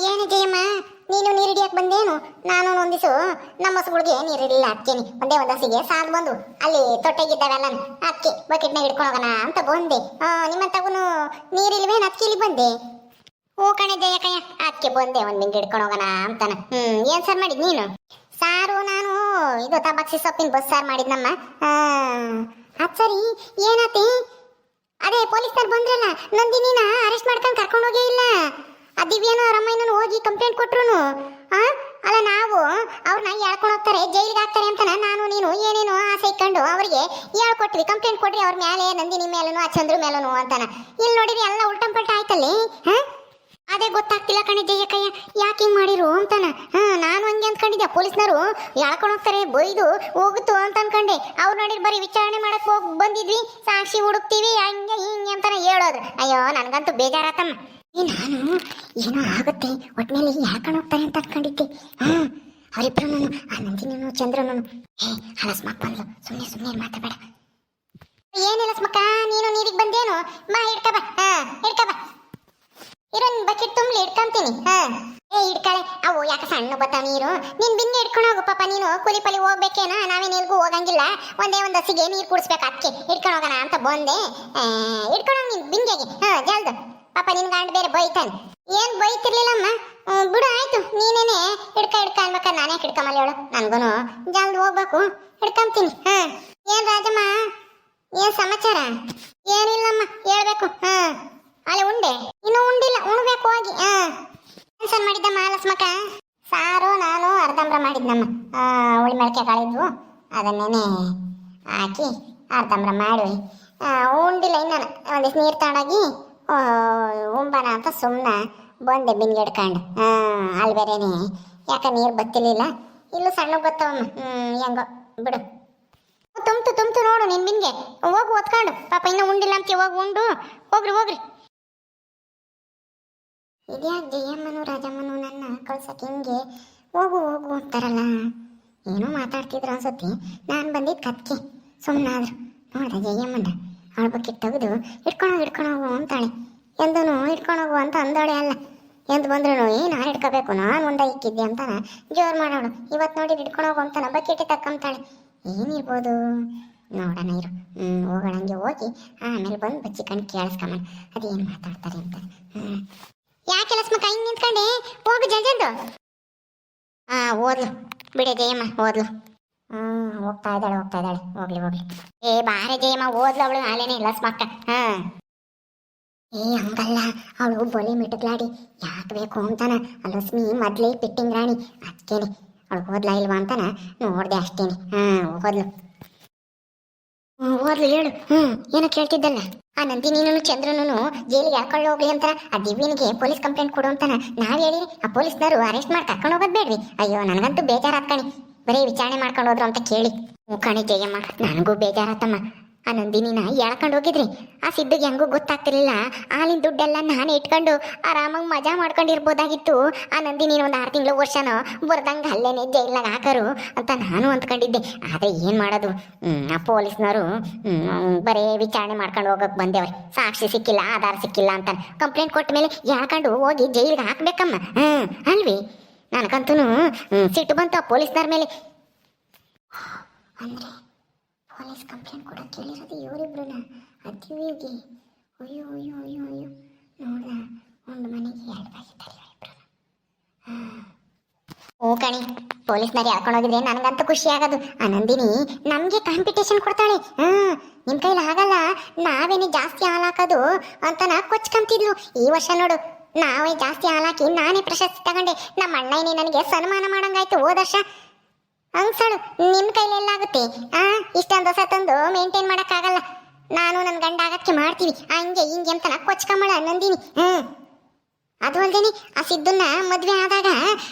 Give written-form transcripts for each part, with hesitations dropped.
ಏನು ಜಯಮ್ಮ, ನೀನು ನೀರು ಹಿಡಿಯಕ್ಕೆ ಬಂದೇನು? ನಾನು ಒಂದಿಸು ನಮ್ಮ ಹಸುಗಳಿಗೆ ನೀರಿರಲಿಲ್ಲ, ಅಕ್ಕೇನಿ ಒಂದೇ ಒಂದು ಹಸಿಗೆ ಸಾಲು ಬಂದು ಅಲ್ಲಿ ತೊಟ್ಟೆಗಿದ್ದಾವೆಲ್ಲ ಅಕ್ಕಿ ಬಕೆಟ್ನಾಗ ಹಿಡ್ಕೊಂಡು ಹೋಗೋಣ ಅಂತ ಬಂದೆ. ನಿಮ್ಮ ತಗೂ ನೀರಿಲ್ವೇನು? ಅದಕ್ಕೆ ಇಲ್ಲಿ ಬಂದೆ. ಹೂ ಕಣೆ ಜಯಕಯ್ಯ, ಅದಕ್ಕೆ ಬಂದೆ ಒಂದು ಮಿಂಗ್ ಹಿಡ್ಕೊಂಡು ಹೋಗೋಣ ಅಂತಾನ. ಏನು ಸಾರು ಮಾಡಿದ್ ನೀನು? ಸಾರು ನಾನು ಇದು ತಬಾಕ್ಸಿ ಸೊಪ್ಪಿನ ಬಸ್ ಮಾಡಿದ್ನಮ್ಮ. ಅದು ಸರಿ, ಏನಾತಿ? ಅದೇ ಪೊಲೀಸ್ನವ್ರು ಬಂದ್ರಲ್ಲ, ನಂದಿನಿನ ಅರೆಸ್ಟ್ ಮಾಡ್ಕೊಂಡು ಕರ್ಕೊಂಡು ಹೋಗೇ ಇಲ್ಲ. ಆ ದಿವ್ಯನೋ ರಮ್ಮಯ್ಯನೂ ಹೋಗಿ ಕಂಪ್ಲೇಂಟ್ ಕೊಟ್ರು. ಅಲ್ಲ, ನಾವು ಅವ್ರನ್ನ ಹೇಳ್ಕೊಂಡು ಹೋಗ್ತಾರೆ, ಜೈಲಿಗೆ ಹಾಕ್ತಾರೆ ಅಂತ ನಾನು ನೀನು ಏನೇನು ಆಸೆ ಇಕ್ಕೊಂಡು ಅವ್ರಿಗೆ ಹೇಳ್ಕೊಟ್ವಿ, ಕಂಪ್ಲೇಂಟ್ ಕೊಡ್ರಿ ಅವ್ರ ಮೇಲೆ, ನಂದಿನಿ ಮೇಲೂ ಆ ಚಂದ್ರ ಮೇಲೂ ಅಂತಾನ. ಇಲ್ಲಿ ನೋಡಿರಿ ಎಲ್ಲ ಉಲ್ಟಂಪಲ್ಟ ಆಯ್ತಲ್ಲಿ. ಅದೇ ಗೊತ್ತಾಗ್ತಿಲ್ಲ ಕಣೆ ಜಯಕಯ್ಯ, ಯಾಕೆ ಹಿಂಗೆ ಮಾಡಿರು ಅಂತಾನ. ನಾನು ಹಂಗೆ ಅಂದ್ಕೊಂಡಿದ್ದೆ, ಪೊಲೀಸ್ನವರು ಹೇಳ್ಕೊಂಡು ಹೋಗ್ತಾರೆ ಬೈದು ಹೋಗುತ್ತು ಅಂತ ಅನ್ಕೊಂಡೆ. ಅವ್ರು ನೋಡಿರಿ ಬರೀ ವಿಚಾರಣೆ ಮಾಡಕ್ ಹೋಗಿ ಬಂದಿದ್ವಿ, ಸಾಕ್ಷಿ ಹುಡುಕ್ತೀವಿ ಹಂಗೆ ಹಿಂಗೆ ಅಂತಾನೆ ಹೇಳೋದ್ರು. ಅಯ್ಯೋ ನನಗಂತೂ ಬೇಜಾರಾತಮ್ಮ. ನಾನು ಏನೋ ಆಗುತ್ತೆ ಒಟ್ಟಿನಲ್ಲಿ ಹೇಳ್ಕೊಂಡು ಹೋಗ್ತಾರೆ ಅಂತ ಅನ್ಕೊಂಡಿದ್ದೆ. ಅವರಿಬ್ರು ಆ ನಂದಿನೂ ಚಂದ್ರನು ಹಳಸ್ಮಕ್ ಬಂದ್ಲು. ಸುಮ್ಮನೆ ಸುಮ್ಮನೆ ಮಾತಾಡ. ಏನಿಲ್ಲ ಸ್ಮಕ್ಕ, ನೀನು ನೀರಿಗೆ ಬಂದೇನು? ಬಾ ಹಿಡ್ಕ ಬಾ, ಹಿಡ್ಕ ಬಾ. ಇರೋನ್ ಬಕೆಟ್ ತುಂಬಲಿ ಇಡ್ಕೊಂತೀನಿ. ಹಿಡ್ಕಳೆ. ಅವು ಯಾಕೆ ಸಣ್ಣ ಬತ್ತ ನೀರು? ನೀನ್ ಬಿನ್ನೆ ಹಿಡ್ಕೊಂಡು ಹೋಗು ಪಾಪ. ನೀನು ಕೂಲಿ ಪಲಿ ಹೋಗ್ಬೇಕೇನ? ನಾವೇನು ಎಲ್ಗೂ ಹೋಗಂಗಿಲ್ಲ, ಒಂದೇ ಒಂದು ಹಸಿಗೆ ನೀರು ಕುಡಿಸ್ಬೇಕು, ಅದಕ್ಕೆ ಹಿಡ್ಕೊಂಡು ಹೋಗೋಣ ಅಂತ ಬಂದೆ. ಹಿಡ್ಕೊಂಡು ನೀನ್ ಬಿಂದೆಗೆ ಜಲ್ದು. ಪಾಪ ನಿನ್ ಗಂಡ ಬೇರೆ ಬೈತಾನೆ. ಏನ್ ಬೈತಿರ್ಲಿಲ್ಲಮ್ಮ, ಬಿಡು ಆಯ್ತು. ನೀನೇನೆ ಹಿಡ್ಕ ಅನ್ಬೇಕಾದ್ರೆ ನಾನೇ ಹಿಡ್ಕೊಂಬಲ್ಲಿ ಹೇಳು. ನನ್ಗೂನು ಜಲ್ದು ಹೋಗ್ಬೇಕು, ಹಿಡ್ಕೊಂತೀನಿ. ಏನ್ ರಾಜಮ್ಮ, ಏನ್ ಸಮಾಚಾರ? ಏನಿಲ್ಲಮ್ಮ, ಹೇಳ್ಬೇಕು. ಅಲ್ಲೇ ಉಂಡೆ? ಇನ್ನೂ ಉಂಡಿಲ್ಲ, ಉಣ್ಬೇಕು ಹೋಗಿ. ಸರ್ ಮಾಡಿದ್ದಮ್ಮ ಲಸ್ಮಕ್ಕ. ಸಾರು ನಾನು ಅರ್ಧಂಬ್ರ ಮಾಡಿದ್ನಮ್ಮ. ಉಳಿ ಮೆಳಕೆ ಕಾಳಿದ್ವು, ಅದನ್ನೇನೆ ಹಾಕಿ ಅರ್ಧಂಬ್ರ ಮಾಡಿ ಉಂಡಿಲ್ಲ. ಇನ್ನ ಒಂದಿಷ್ಟು ನೀರು ತಗೊಂಡೋಗಿ ಉಂಬನ ಅಂತ ಸುಮ್ಮನೆ ಬಂದೆ ಬಿನ್ಗೆ ಹಿಡ್ಕೊಂಡು. ಅಲ್ಲಿ ಬೇರೆನೆ ಯಾಕೆ ನೀರು ಬತ್ತಿರ್ಲಿಲ್ಲ. ಇಲ್ಲೂ ಸಣ್ಣ ಬತ್ತವಮ್ಮ. ಹೆಂಗೋ ಬಿಡು. ತುಂಬ್ತು ನೋಡು ನಿನ್ ಬಿನ್ಗೆ. ಹೋಗು ಒತ್ಕೊಂಡು. ಪಾಪ ಇನ್ನೂ ಉಂಡಿಲ್ಲ ಅಂತ ಹೋಗಿ ಉಂಡು ಹೋಗ್ರಿ. ಇದ್ಯಾಕೆ ಜಯಮ್ಮನು ರಾಜಮ್ಮನು ನನ್ನ ಕಳ್ಸಕ್ಕೆ ಹಿಂಗೆ ಹೋಗು ಅಂತಾರಲ್ಲ? ಏನೋ ಮಾತಾಡ್ತಿದ್ರು ಅನ್ಸುತ್ತೆ. ನಾನು ಬಂದಿದ್ದು ಕತ್ಕೆ ಸುಮ್ಮನಾದ್ರು. ನೋಡ್ದೆ ಜಯಮ್ಮನ ಅವಳ ಬಗ್ಗೆ ತೆಗೆದು ಹಿಡ್ಕೊಂಡು ಹೋಗು ಅಂತಾಳೆ. ಎಂದೂ ಹಿಡ್ಕೊಂಡು ಹೋಗು ಅಂತ ಅಂದೋಳೆ ಅಲ್ಲ. ಎಂದು ಬಂದ್ರು ನಾನು ಹಿಡ್ಕೋಬೇಕು, ನಾನು ಒಂದ ಇಕ್ಕಿದ್ದೆ ಅಂತಾನ ಜೋರು ಮಾಡೋಳು. ಇವತ್ತು ನೋಡಿ ಹಿಡ್ಕೊಂಡು ಹೋಗು ಅಂತಾನ ಬಕೆಟ್ ತಕ್ಕಂತಾಳೆ. ಏನಿರ್ಬೋದು ನೋಡೋಣ ಇರು. ಹೋಗೋಣಂಗೆ ಹೋಗಿ ಆಮೇಲೆ ಬಂದು ಬಚ್ಚಿ ಕಣ್ಣು ಕೇಳಿಸ್ಕೊಂಬ ಅದೇನು ಮಾತಾಡ್ತಾರೆ ಅಂತ. ಯಾಕೆ ಲಸ್ಮಕ್ಕ ಹಿಂಗೆ ನಿಂತ್ಕೊಂಡೆ? ಹೋಗು ಜಲ್ಜಲ್ದು. ಓದ್ಲು ಬಿಡೆ ಜಯಮ್ಮ, ಓದ್ಲು. ಹೋಗ್ತಾ ಇದ್ದಾಳೆ ಹೋಗ್ಲಿ. ಬಾರೆ ಜಯಮ್ಮ, ಓದ್ಲು ಅವಳು ನಾಳೆನೇ ಲಸ್ಮಕ್ಕ. ಹಂಗಲ್ಲ, ಅವಳು ಬೊಲೆ ಮಿಟಕ್ಲಾಡಿ ಯಾಕೆ ಬೇಕು ಅಂತಾನ. ಲಕ್ಷ್ಮಿ ಮೊದ್ಲೇ ಪಿಟ್ಟಿಂಗ್ ರಾಣಿ, ಅದಕ್ಕೇನೆ ಅವಳು ಓದ್ಲಾ ಇಲ್ವಾ ಅಂತಾನ ನೋಡ್ದೆ ಅಷ್ಟೇನೆ. ಓದ್ಲು ಹೇಳು. ಏನೋ ಕೇಳ್ತಿದ್ದಲ್ಲ. ಆ ನಂದಿನೀನು ಚಂದ್ರನು ಜೈಲಿಗೆ ಹಾಕೊಂಡು ಹೋಗ್ಲಿ ಅಂತಾರ. ಆ ದಿವ್ಯನಿಗೆ ಪೊಲೀಸ್ ಕಂಪ್ಲೇಂಟ್ ಕೊಡು ಅಂತಾನ. ನಾವ್ ಹೇಳಿರಿ ಆ ಪೊಲೀಸ್ನವರು ಅರೆಸ್ಟ್ ಮಾಡಿ ಕರ್ಕೊಂಡು ಹೋಗೋದ್ ಬೇಡ್ರಿ. ಅಯ್ಯೋ ನನಗಂತೂ ಬೇಜಾರಾತ್ ಕಣಿ, ಬರೀ ವಿಚಾರಣೆ ಮಾಡ್ಕೊಂಡು ಹೋದ್ರು ಅಂತ ಕೇಳಿ. ಕಣಿ ಜಯಮ್ಮ, ನನಗೂ ಬೇಜಾರಾತಮ್ಮ. ಆ ನಂದಿನಿನ ಎಳ್ಕೊಂಡು ಹೋಗಿದ್ರಿ. ಆ ಸಿದ್ಧಿಗೆ ಹೆಂಗೂ ಗೊತ್ತಾಗ್ತಿರ್ಲಿಲ್ಲ. ಆಲಿನ ದುಡ್ಡೆಲ್ಲ ನಾನೇ ಇಟ್ಕೊಂಡು ಆರಾಮಾಗಿ ಮಜಾ ಮಾಡ್ಕೊಂಡಿರ್ಬೋದಾಗಿತ್ತು. ಆ ನಂದಿನಿನ ಒಂದು 6 ತಿಂಗಳು ವರ್ಷನೋ ಬರ್ದಂಗೆ ಅಲ್ಲೇನೆ ಜೈಲ್ನಾಗ ಹಾಕರು ಅಂತ ನಾನು ಅಂದ್ಕೊಂಡಿದ್ದೆ. ಆದರೆ ಏನು ಮಾಡೋದು, ಆ ಪೊಲೀಸ್ನವರು ಬರೀ ವಿಚಾರಣೆ ಮಾಡ್ಕೊಂಡು ಹೋಗಕ್ಕೆ ಬಂದೇವ್ರಿ. ಸಾಕ್ಷಿ ಸಿಕ್ಕಿಲ್ಲ, ಆಧಾರ ಸಿಕ್ಕಿಲ್ಲ ಅಂತ ಕಂಪ್ಲೇಂಟ್ ಕೊಟ್ಟ ಮೇಲೆ ಎಳ್ಕೊಂಡು ಹೋಗಿ ಜೈಲಿಗೆ ಹಾಕ್ಬೇಕಮ್ಮ. ಅಲ್ವಿ? ನನಗಂತೂ ಸಿಟ್ಟು ಬಂತು ಆ ಪೊಲೀಸ್ನವ್ರ ಮೇಲೆ. ಅಂದರೆ ಪೊಲೀಸ್ ಕಂಪ್ಲೇಂಟ್ ಕೂಡ ಕೇಳಿರೋದು ಇವರಿಬ್ರನ್ನ, ಅದಿವಿಗೆ. ಅಯ್ಯೋ ನೋಡ, ಒಂದು ಮನೆಗೆ 2 ಬಾಗಿದ್ದಾರೆ ಇವರಿಬ್ರು. ಕಣಿ, ಪೊಲೀಸ್ನವ್ರು ಹೇಳ್ಕೊಂಡು ಹೋಗಿದ್ರೆ ನನಗಂತೂ ಖುಷಿ ಆಗೋದು. ಆ ನಂದಿನಿ ನಮಗೆ ಕಾಂಪಿಟೇಷನ್ ಕೊಡ್ತಾಳೆ. ನಿಮ್ಮ ಕೈಲಿ ಆಗಲ್ಲ, ನಾವೇನೇ ಜಾಸ್ತಿ ಹಾಲು ಹಾಕೋದು ಅಂತ ಕೊಚ್ಕೊಂತಿದ್ಲು. ಈ ವರ್ಷ ನೋಡು, ನಾವೇ ಜಾಸ್ತಿ ಹಾಲು ಹಾಕಿ ನಾನೇ ಪ್ರಶಸ್ತಿ ತಗೊಂಡೆ. ನಮ್ಮ ಅಣ್ಣನೇ ನನಗೆ ಸನ್ಮಾನ ಮಾಡಂಗಾಯ್ತು ಹೋದ ವರ್ಷ. ಹಂಗ್ಸಳು ನಿಮ್ಮ ಕೈಲಿ ಎಲ್ಲಾಗುತ್ತೆ? ಇಷ್ಟೊಂದು ಹೊಸ ತಂದು ಮೇಂಟೈನ್ ಮಾಡೋಕ್ಕಾಗಲ್ಲ. ನಾನು ನನ್ನ ಗಂಡ ಆಗಕ್ಕೆ ಮಾಡ್ತೀವಿ ಹಂಗೆ ಹಿಂಗೆ ಅಂತ ಕೊಚ್ಕೊಂಬಳ ನಂದಿನಿ. ಅದು ಅಲ್ದೇನೆ ಆ ಸಿದ್ದನ್ನ ಮದುವೆ ಆದಾಗ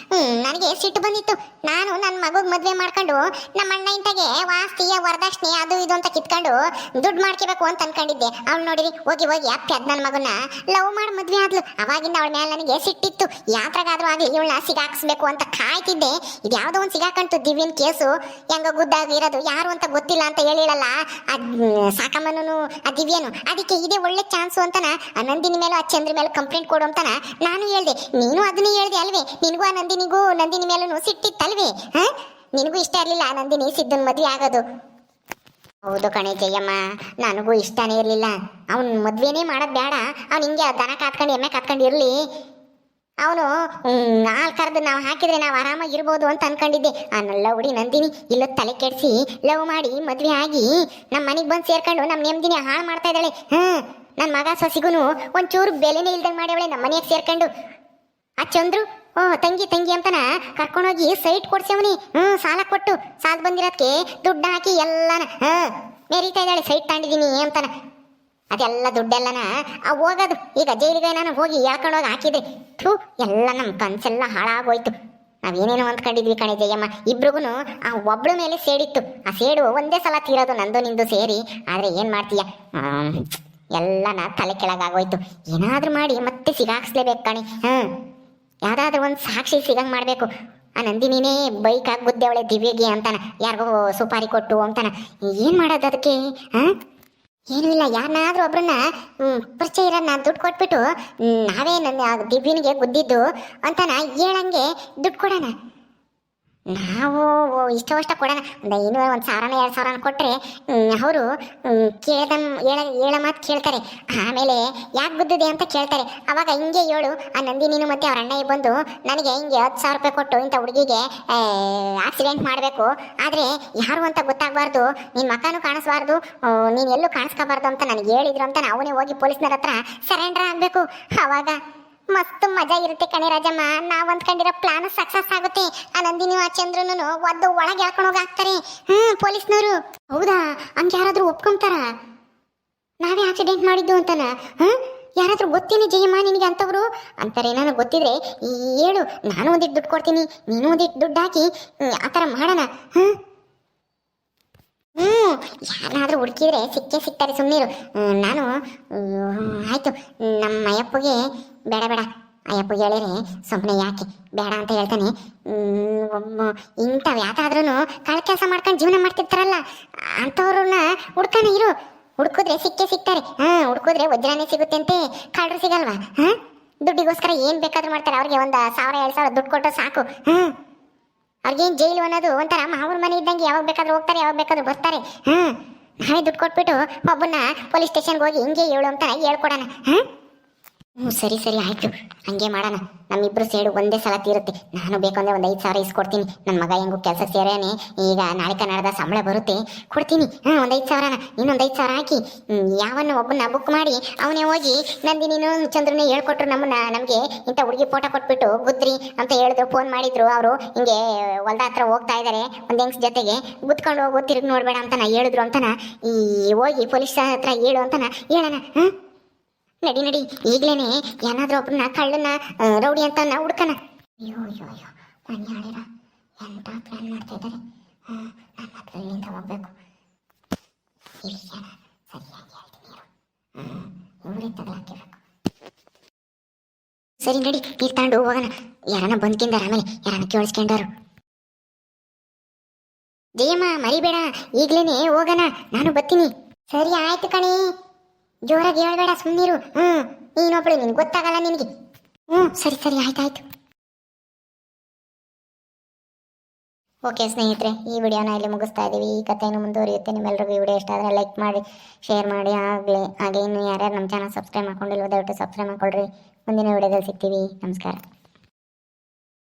ನನಗೆ ಸಿಟ್ಟು ಬಂದಿತ್ತು. ನಾನು ನನ್ನ ಮಗುಗೆ ಮದುವೆ ಮಾಡ್ಕೊಂಡು ನಮ್ಮ ಅಣ್ಣ ಇಂತಾಗೆ ವಾಸ್ತಿಯ ವರದಕ್ಷಿಣೆ ಅದು ಇದು ಅಂತ ಕಿತ್ಕೊಂಡು ದುಡ್ಡು ಮಾಡ್ಕೋಬೇಕು ಅಂತ ಅನ್ಕೊಂಡಿದ್ದೆ. ಅವ್ಳು ನೋಡಿರಿ ಹೋಗಿ ಅಪ್ಪಿ ಅದ್ ನನ್ನ ಮಗನ್ನ ಲವ್ ಮಾಡಿ ಮದುವೆ ಆದ್ಲು. ಅವಾಗಿಂದ ಅವಳ ಮೇಲೆ ನನಗೆ ಸಿಟ್ಟಿತ್ತು. ಯಾತ್ರಾಗಾದ್ರೂ ಆಗಲಿ ಇವಳನ್ನ ಸಿಗಾಕ್ಸ್ಬೇಕು ಅಂತ ಕಾಯ್ದೆ. ಕಾಯ್ತಿದ್ದೆ. ಇದು ಯಾವುದೋ ಒಂದು ಸಿಗಾಕಂತು ದಿವ್ಯನ್ ಕೇಸು, ಹೆಂಗ ಗುದ್ದಾಗಿರೋದು ಯಾರು ಅಂತ ಗೊತ್ತಿಲ್ಲ ಅಂತ ಹೇಳಿಳಲ್ಲ ಸಾಕಮ್ಮನೂ ಆ ದಿವ್ಯನು. ಅದಕ್ಕೆ ಇದೇ ಒಳ್ಳೆ ಚಾನ್ಸು ಅಂತನ ಆ ನಂದಿನಿ ಮೇಲೆ ಆ ಚಂದ್ರ ಮೇಲೆ ಕಂಪ್ಲೇಂಟ್ ಕೊಡು ಅಂತನ ನಾನು ಹೇಳ್ದೆ. ನೀನು ಅದನ್ನೇ ಹೇಳ್ದೆ ಅಲ್ವೇ? ನಿನಗೂ ಆ ನಂದಿನಿ ಮೇಲೂ ಸಿಟ್ಟಿತ್ತಲ್ವೇ? ನಿನಗೂ ಇಷ್ಟ ಇರಲಿಲ್ಲ ಆ ನಂದಿನಿ ಸಿದ್ದನ್ ಮದುವೆ ಆಗೋದು. ಹೌದು ಕಣೆ ಜಯಮ್ಮ, ನನಗೂ ಇಷ್ಟನೇ ಇರಲಿಲ್ಲ. ಅವ್ನು ಮದ್ವೆನೇ ಮಾಡೋದು ಬೇಡ, ಅವ್ನು ಹಿಂಗೆ ದನ ಕಾತ್ಕೊಂಡು ಎಮ್ಮೆ ಕಾತ್ಕೊಂಡು ಇರಲಿ. ಅವನು ಹಾಲು ಕರೆದು ನಾವು ಹಾಕಿದ್ರೆ ನಾವು ಆರಾಮಾಗಿ ಇರ್ಬೋದು ಅಂತ ಅನ್ಕೊಂಡಿದ್ದೆ. ಆ ಲವ್ಡಿ ನಂದಿನಿ ಇಲ್ಲ ತಲೆ ಕೆಡಿಸಿ ಲವ್ ಮಾಡಿ ಮದ್ವೆ ಆಗಿ ನಮ್ಮ ಮನೆಗೆ ಬಂದು ಸೇರ್ಕೊಂಡು ನಮ್ಮ ನೆಮ್ಮದಿನ ಹಾಳು ಮಾಡ್ತಾ ಇದ್ದಾಳೆ. ನನ್ನ ಮಗ ಸೊಸಿಗೂ ಒಂಚೂರು ಬೆಲೆನೇ ಇಲ್ದಂಗೆ ಮಾಡ್ಯವಳೆ ನಮ್ಮ ಮನೆಗೆ ಸೇರ್ಕೊಂಡು. ಆ ಚಂದ್ರು ತಂಗಿ ಅಂತನ ಕರ್ಕೊಂಡೋಗಿ ಸೈಟ್ ಕೊಡ್ಸವನಿ. ಸಾಲ ಕೊಟ್ಟು ಸಾಲ ಬಂದಿರೋದಕ್ಕೆ ದುಡ್ಡು ಹಾಕಿ ಎಲ್ಲಾನ ಮೆರೀತಾ ಇದ್ದಾಳೆ. ಸೈಟ್ ತಗೊಂಡಿದ್ದೀನಿ ಅಂತಾನ. ಅದೆಲ್ಲ ದುಡ್ಡೆಲ್ಲನ ಹೋಗೋದು ಈಗ ಜೈಲಿಗೆ ನಾನು ಹೋಗಿ ಹೇಳ್ಕೊಂಡೋಗಿ ಹಾಕಿದೆ. ಎಲ್ಲ ನಮ್ಮ ಕನ್ಸೆಲ್ಲ ಹಾಳಾಗೋಯ್ತು. ನಾವೇನೇನೋ ಅಂದ್ಕೊಂಡಿದ್ವಿ ಕಣೆ ಜಯಮ್ಮ. ಇಬ್ರಿಗೂ ಆ ಒಬ್ಳ ಮೇಲೆ ಸೇಡಿತ್ತು. ಆ ಸೇಡು ಒಂದೇ ಸಲ ತೀರೋದು ನಂದು ನಿಂದು ಸೇರಿ. ಆದರೆ ಏನು ಮಾಡ್ತೀಯ, ಎಲ್ಲ ತಲೆ ಕೆಳಗಾಗೋಯ್ತು. ಏನಾದರೂ ಮಾಡಿ ಮತ್ತೆ ಸಿಗಾಕ್ಸ್ಲೇಬೇಕು ಕಣೆ. ಯಾವುದಾದ್ರೂ ಒಂದು ಸಾಕ್ಷಿ ಸಿಗಂಗೆ ಮಾಡಬೇಕು. ಆ ನಂದಿನಿನೇ ಬೈಕ್ ಹಾಕಿ ಗುದ್ದೆವಳೆ ದಿವ್ಯಗೆ ಅಂತಾನ, ಯಾರಿಗೋ ಸುಪಾರಿ ಕೊಟ್ಟು ಅಂತಾನ. ಏನು ಮಾಡೋದು ಅದಕ್ಕೆ? ಏನೂ ಇಲ್ಲ, ಯಾರನ್ನಾದ್ರೂ ಒಬ್ರನ್ನ ಪರಿಚಯ ಇರೋನ್ನ ದುಡ್ಡು ಕೊಟ್ಬಿಟ್ಟು ನಾವೇ ನನ್ನ ದಿವ್ಯನಿಗೆ ಗುದ್ದಿದ್ದು ಅಂತಾನ ಹೇಳಂಗೆ ದುಡ್ಡು ಕೊಡೋಣ. ನಾವು ಇಷ್ಟ ಕೊಡೋಣ. ಒಂದು 1,000-2,000 ಕೊಟ್ಟರೆ ಅವರು ಹೇಳ ಮಾತು ಕೇಳ್ತಾರೆ. ಆಮೇಲೆ ಯಾಕೆ ಗುದ್ದಿದೆ ಅಂತ ಕೇಳ್ತಾರೆ. ಅವಾಗ ಹಿಂಗೆ ಹೇಳು, ಆ ನಂದಿನಿನು ಮತ್ತು ಅವ್ರ ಅಣ್ಣ ಬಂದು ನನಗೆ ಹಿಂಗೆ 10,000 ರೂಪಾಯಿ ಕೊಟ್ಟು ಇಂಥ ಹುಡುಗಿಗೆ ಆಕ್ಸಿಡೆಂಟ್ ಮಾಡಬೇಕು, ಆದರೆ ಯಾರು ಅಂತ ಗೊತ್ತಾಗಬಾರ್ದು, ನಿನ್ನ ಮಕ್ಕನೂ ಕಾಣಿಸ್ಬಾರ್ದು, ನೀನು ಎಲ್ಲೂ ಕಾಣಿಸ್ಕೋಬಾರ್ದು ಅಂತ ನನಗೆ ಹೇಳಿದ್ರು ಅಂತ ಅವನೇ ಹೋಗಿ ಪೊಲೀಸ್ನವ್ರ ಹತ್ರ ಸರೆಂಡರ್ ಆಗಬೇಕು. ಆವಾಗ ಮಸ್ತ್ ಮಜಾ ಇರುತ್ತೆ ಕಣೆ ರಾಜಮ್ಮ. ನಾವು ಅಂದ್ಕೊಂಡಿರೋ ಪ್ಲಾನ್ ಸಕ್ಸಸ್ ಆಗುತ್ತೆ. ಆ ನಂದಿನಿ ಆ ಚಂದ್ರನು ಒದ್ದು ಒಳಗೆ ಹಾಕೊಂಡು ಹೋಗಿ ಹಾಕ್ತಾರೆ ಪೊಲೀಸ್ನವರು. ಹೌದಾ? ಹಂಗೆ ಯಾರಾದ್ರೂ ಒಪ್ಕೊಂತಾರ ನಾವೇ ಆಕ್ಸಿಡೆಂಟ್ ಮಾಡಿದ್ದು ಅಂತಾನ? ಯಾರಾದ್ರೂ ಗೊತ್ತೇನೆ ಜಯಮ್ಮ ನಿನಗೆ ಅಂತವ್ರು ಅಂತಾರೆ? ನನಗೆ ಗೊತ್ತಿದ್ರೆ ಹೇಳು, ನಾನು ಒಂದಿಟ್ಟು ದುಡ್ಡು ಕೊಡ್ತೀನಿ, ನೀನು ಒಂದಿಟ್ಟು ದುಡ್ಡು ಹಾಕಿ ಆ ಥರ ಮಾಡೋಣ. ಯಾರನ್ನಾದ್ರೂ ಹುಡುಕಿದ್ರೆ ಸಿಗ್ತಾರೆ, ಸುಮ್ಮನಿರು. ನಾನು ಆಯ್ತು, ನಮ್ಮ ಅಯ್ಯಪ್ಪಗೆ ಬೇಡ ಅಯ್ಯಪ್ಪಗೆ ಹೇಳಿದ್ರೆ ಸುಮ್ಮನೆ ಯಾಕೆ ಬೇಡ ಅಂತ ಹೇಳ್ತಾನೆ. ಇಂಥವು ಯಾಕಾದ್ರೂ ಕಾಳ ಕೆಲಸ ಮಾಡ್ಕೊಂಡು ಜೀವನ ಮಾಡ್ತಿರ್ತಾರಲ್ಲ ಅಂಥವ್ರನ್ನ ಹುಡ್ಕೋಣ ಇರು. ಹುಡುಕಿದ್ರೆ ಸಿಗ್ತಾರೆ. ಹುಡುಕಿದ್ರೆ ವಜ್ರನೇ ಸಿಗುತ್ತೆ ಅಂತೆ, ಕಳ್ಳರು ಸಿಗಲ್ವಾ? ದುಡ್ಡಿಗೋಸ್ಕರ ಏನು ಬೇಕಾದ್ರೂ ಮಾಡ್ತಾರೆ. ಅವ್ರಿಗೆ 1,000-2,000 ದುಡ್ಡು ಕೊಟ್ಟರೆ ಸಾಕು. ಅವ್ರಿಗೇನು ಜೈಲು ಅನ್ನೋದು ಒಂಥರ ಮಾವೂರು ಮನೆ ಇದ್ದಂಗೆ, ಯಾವಾಗ ಬೇಕಾದ್ರೂ ಹೋಗ್ತಾರೆ, ಯಾವಾಗ ಬೇಕಾದ್ರೂ ಬರ್ತಾರೆ. ನಾವೇ ದುಡ್ಡು ಕೊಟ್ಬಿಟ್ಟು ಒಬ್ಬನ್ನ ಪೊಲೀಸ್ ಸ್ಟೇಷನ್ಗೆ ಹೋಗಿ ಹಿಂಗೆ ಹೇಳು ಅಂತ ಹೇಳ್ಕೊಡೋಣ. ಸರಿ ಆಯಿತು, ಹಂಗೆ ಮಾಡೋಣ. ನಮ್ಮಿಬ್ರು ಸೇಡು ಒಂದೇ ಸಲ ತೀರುತ್ತೆ. ನಾನು ಬೇಕಂದ್ರೆ ಒಂದು 5,000 ಇಸ್ಕೊಡ್ತೀನಿ. ನನ್ನ ಮಗ ಹೆಂಗೂ ಕೆಲಸ ಸೇರೇನೆ, ಈಗ ನಾಳೆ ನಾಡ್ದ ಸಂಬಳ ಬರುತ್ತೆ, ಕೊಡ್ತೀನಿ. ಒಂದು 5,000 ಇನ್ನೊಂದು 5,000 ಹಾಕಿ ಯಾವನ್ನ ಒಬ್ಬನ ಬುಕ್ ಮಾಡಿ ಅವನೇ ಹೋಗಿ ನಂದಿನಿನೂ ಚಂದ್ರನೇ ಹೇಳ್ಕೊಟ್ರು ನಮಗೆ ಇಂಥ ಹುಡುಗಿ ಫೋಟೋ ಕೊಟ್ಬಿಟ್ಟು ಗುದ್ರಿ ಅಂತ ಹೇಳಿದ್ರು. ಫೋನ್ ಮಾಡಿದ್ರು ಅವರು, ಹಿಂಗೆ ಹೊಲ್ದ ಹತ್ರ ಹೋಗ್ತಾ ಇದ್ದಾರೆ ಒಂದು ಹೆಂಗ್ಸ್ ಜೊತೆಗೆ, ಗುದ್ಕೊಂಡು ಹೋಗು, ತಿರುಗಿ ನೋಡಬೇಡ ಅಂತ ಹೇಳಿದ್ರು ಅಂತಾನ. ಹೋಗಿ ಪೊಲೀಸ್ ಹತ್ರ ಹೇಳು ಅಂತಾನ ಹೇಳೋಣ. ನಡಿ ಈಗ್ಲೇನೆ ಏನಾದ್ರೂ ಒಬ್ಬರನ್ನ ಕಳ್ಳನ್ನ ರೌಡಿ ಅಂತ ನಾವು ಹುಡ್ಕಣ. ಅಯ್ಯೋ ನಾನು ಹೇಳಿರ ಎಂತ ಪ್ಲಾನ್ ಮಾಡ್ತಾ ಇದ್ದಾರೆ. ನನ್ನ ಹತ್ರ ಇಲ್ಲಿಂದ ಹೋಗ್ಬೇಕು. ಈ ವಿಷಯನ ಸರಿಯಾಗಿ ಹೇಳ್ತೀನಿ, ಇವರೇ ತಗಲಾಕಿರ್ಬೇಕು. ಸರಿ ನಡಿ, ನೀರು ತಗೊಂಡು ಹೋಗೋಣ. ಯಾರನ್ನ ಬಂದ್ಕಿಂದಾರ, ಆಮೇಲೆ ಯಾರನ್ನ ಕೇಳಿಸ್ಕೊಂಡಾರು. ಜಯಮ್ಮ ಮರಿಬೇಡ, ಈಗ್ಲೇನೆ ಹೋಗೋಣ, ನಾನು ಬರ್ತೀನಿ. ಸರಿ ಆಯ್ತು ಕಣಿ, ಜೋರಾಗಿ ಹೇಳ್ಬೇಡ, ಸುಮ್ಮನಿರು. ನೀನೊಬ್ಳು, ನಿನ್ಗೆ ಗೊತ್ತಾಗಲ್ಲ ನಿನಗೆ. ಸರಿ ಆಯ್ತಾಯ್ತು. ಓಕೆ ಸ್ನೇಹಿತರೆ, ಈ ವಿಡಿಯೋನ ಇಲ್ಲಿ ಮುಗಿಸ್ತಾ ಇದ್ದೀವಿ. ಈ ಕಥೆಯನ್ನು ಮುಂದುವರಿಯುತ್ತೆ. ನಿಮ್ಮೆಲ್ಲರಿಗೂ ಈ ವಿಡಿಯೋ ಇಷ್ಟ ಆದರೆ ಲೈಕ್ ಮಾಡಿ, ಶೇರ್ ಮಾಡಿ. ಹಾಗೆ ಇನ್ನು ಯಾರ್ಯಾರು ನಮ್ಮ ಚಾನಲ್ ಸಬ್ಸ್ಕ್ರೈಬ್ ಮಾಡ್ಕೊಂಡಿಲ್ವೋ ದಯವಿಟ್ಟು ಸಬ್ಸ್ಕ್ರೈಬ್ ಮಾಡ್ಕೊಳ್ರಿ. ಮುಂದಿನ ವಿಡಿಯೋದಲ್ಲಿ ಸಿಗ್ತೀವಿ. ನಮಸ್ಕಾರ.